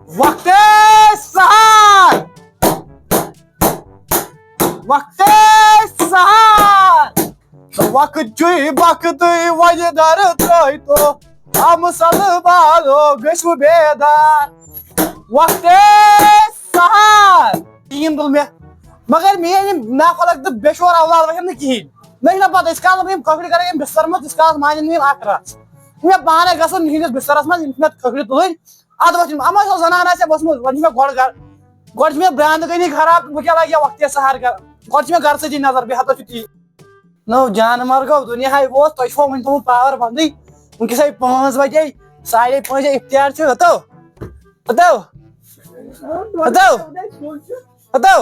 वक्त सहार वक्त सहार वक्त वन दर त्रो तो हम सल बालो गो बेदार वक्त सहार तीन दुल में मगर मे ना फलक तो बेशोर औलाद वह कहें मे पता काल खखड़ी कर बिस्तर मत काल मान रात मे पाने गस बिस्तरस मे खखड़ी तुल अद अमा जनान बसमुत गो मे ब्रांद गई खराब बह क्या लगे वक्त सहार कर गो घर सजी नजर बे हत ती नो जानवर गो दुनिया वो तुम वन थोत पावर बंद वनकस 5 बजे 5:30 इफ्तियार हतो हतो हतो हतो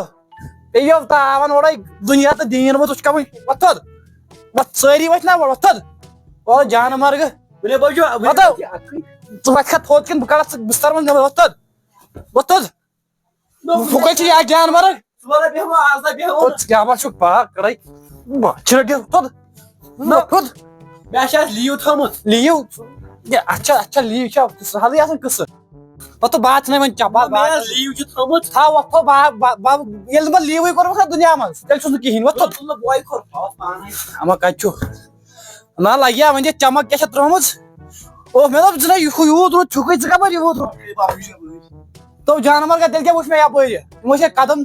यो तावन ओड़ दुनिया तो दीन वो कम वथद वत सारी वथ ना वथद ओ जानवर हतो च वथ थोत कन बह बिस्तर मन वथद वथद फुक जानवर क्या पाक कड़ाई लीव अच्छा अच्छा लीव सहल कस तो बात वन चपा था वो बह लीव कोर दुनिया मज तेल कहें अमा कत ना लगे वन चमक क्या त्रुम ओह मे दोप यूत रुद छुक कप यूत तो जानवर का तेल क्या वो यप कदम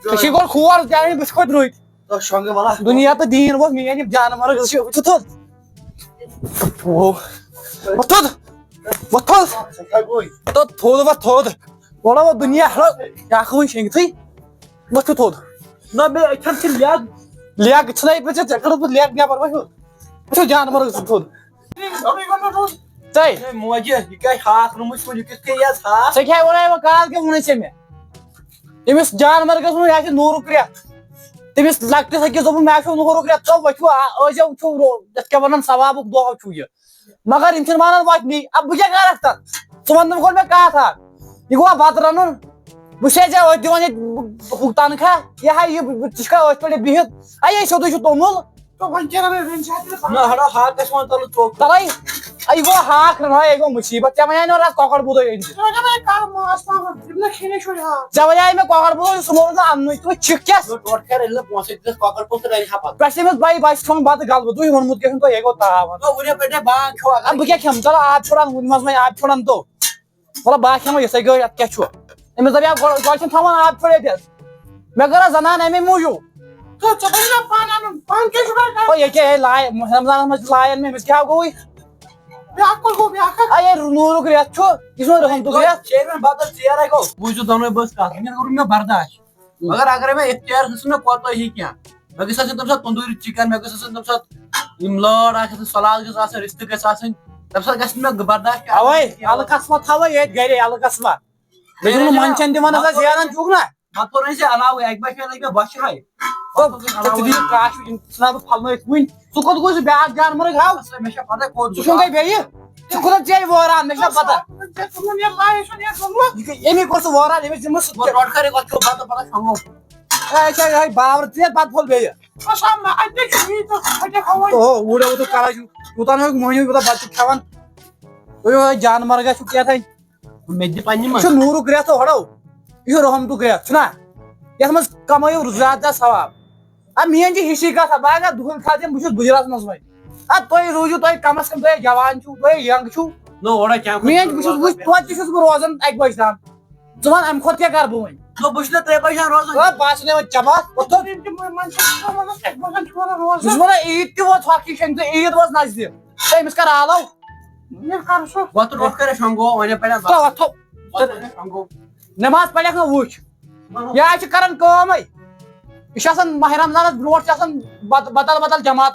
गो खोर बस खोत रुद दुनिया तो दीन वो मेन जानवर वथद वथद तो थोद थोद थोड़ा वो दुनिया क्या शेंगत वथ थोद ना लेग लेग लेग नबर वो जानवर थोद क्या वो काल क्या वन मे अमिस जानवर गो नूरुक रेत तमिस लकटिस अकिस दोपन मे नूरुक रेत तो वो क्या वन सवाबुक दह छू यह मगर इन वन वतनी अब बह क्या कर वन गो मे कत यह गो बत रन बह दिवान तनखा यह पे बिहित अये सोद तोमुल तलाई यह गो हाक रहा यह गो मुसीबत चे वन कौकड़ बुद चे वन मे कौकड़ बुद सह अन्न तु छिक क्या भाई बस थोन बत गल तुम वोनमुत क्या यह गो तावन बह क्या खेम चलो आब छोड़ान वह आब छोड़ान तो मतलब बह खेमो ये गई अत क्या अमिस दपा गो थवान आब छोड़े मे कर जनान अमे मूजूब रमजान लायन में क्या गो अये नूरुक रेत रहमतुक रेत बूझो दोनों बस मे बर्दाश्त मगर अगर मे इफ्तियार मे कोत ही क्या मे गस तम तंदूरी चिकन मे गस तम लड़ सलाद रिश्त तम मे बर्दाश्त अवे अलकस थव ये गे अलकस मनचन दिवान जेरान चुक ना मत पे अलाव एक लगे बश हाय फल वन सह कत गो ब्या जानवर हाव सह गई बे सह चे वोरान मे पता अमी कोर वोरान अमिस बावर त्रे पत फल बे उड़े वो करा यूतान मोहनी बच्चे खेवान जानवर गा क्या मे नूरुक रेत हड़ो यह रहमतुक रेत ये कमो ज्यादा सवाब अब मेन हिस्ट्री कथा बह दुहन खा बह गुजरात मज वो तुम रूजू तुम कम अज कम तुम जवान तुम यंग छू मेन बह रोजान 1 बजे तम च वन अम क्या कर बह वन 3 बजे रोजान बस चपा वन ईद तोत हकी शें ईद वो नजदीक अमिस कर आलो नमाज पढ़ वुच यह कर यह माह रमजान ब्रोट बदल बदल जमात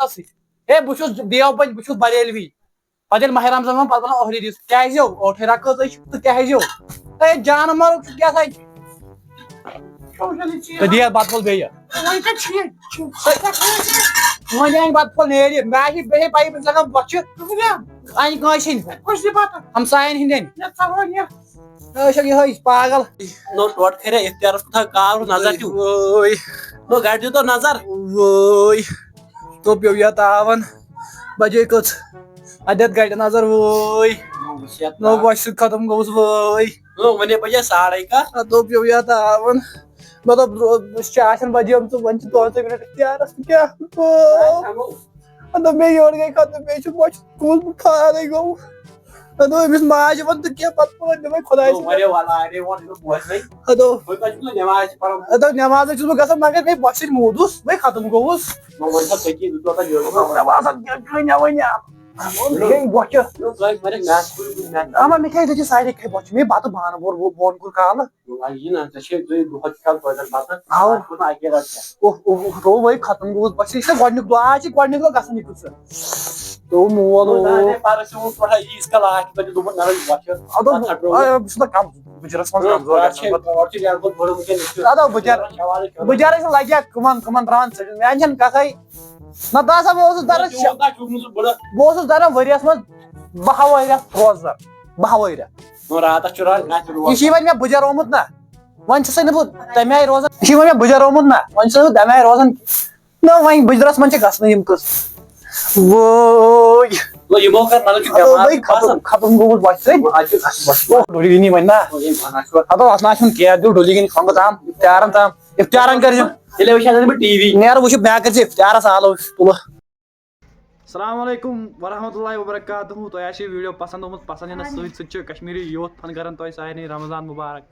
हे बहुत देवबंद बहुत बरेलवी पे माह रमजान पे वन ओहरी दिस क्या ओठे रख तो क्या जानवर क्या दिया बत फल बे वन बत फल नेर मे पे लगा बच अन हमसायन हिंदन पागल नो टोट करे इफ्तियार काल नजर नो गाड़ी तो नजर तो पे या तावन बजे कत अदत गाड़ी नजर वो नो बस खत्म गोस वो वने बजे 12:30 दोप यो या तावन मतलब स्टेशन बजे हम तो 5 मिनट तैयार क्या तो मैं योर गई खत्म मैं छु बच स्कूल फारे गो तो अमिस माज वन तो क्या पत्ता मैं खुदा से वने वाला अरे वो बस नहीं तो कोई का नमाज पढ़ो तो नमाज छु गसन मगर मैं बस मोदुस मैं खत्म गोस वो वन सब की तो का जो नमाज क्या वन्या मैं बच नो गाइस मेरे मैच पूरी match ama me kai de sai de kai bach me bato bana bor bon kur kala ये ना तशे तो बहुत कल पैदल बात आओ को ना आगे रख ओ रो भाई खत्म गोस बच इसे गडनिक दो आज गडनिक लो गसन निकुस तो मोलो ने पार से वो थोड़ा इसका लास्ट पे दो ना बच ado sudah kam bujaras man kam zor अच्छे और चीज यार बहुत बड़े मुझे नहीं ado bujar se lagi kaman ran se me anjan ka kai na da sa bo dar बड़ा bo dar varias man bahawaya rozar bahawaya और आता चुरा ना चुरा ये शिवन में बुजार ओमुत ना वन से ने तमे रोजन शिवन में बुजार ओमुत ना वन से तमे रोजन ना वही बुजरस मन से गसने यम कस वो लो ये मौका ना कि भाई खत्म गो बस से आज बस डोली नहीं वना ये खाना शुरू अतो असना छुन के दो डोली की खंग ताम इफ्तारन कर टेलीविजन में टीवी नेर वो बैक कर इफ्तार सालो तुलो अस्सलाम वालेकुम वरहमतुल्लाहि वबरकातुहू तो ऐसी वीडियो पसंद होमुत पसंद है ना सच कश्मीरी यूथ फन करन तो सारे रमजान मुबारक।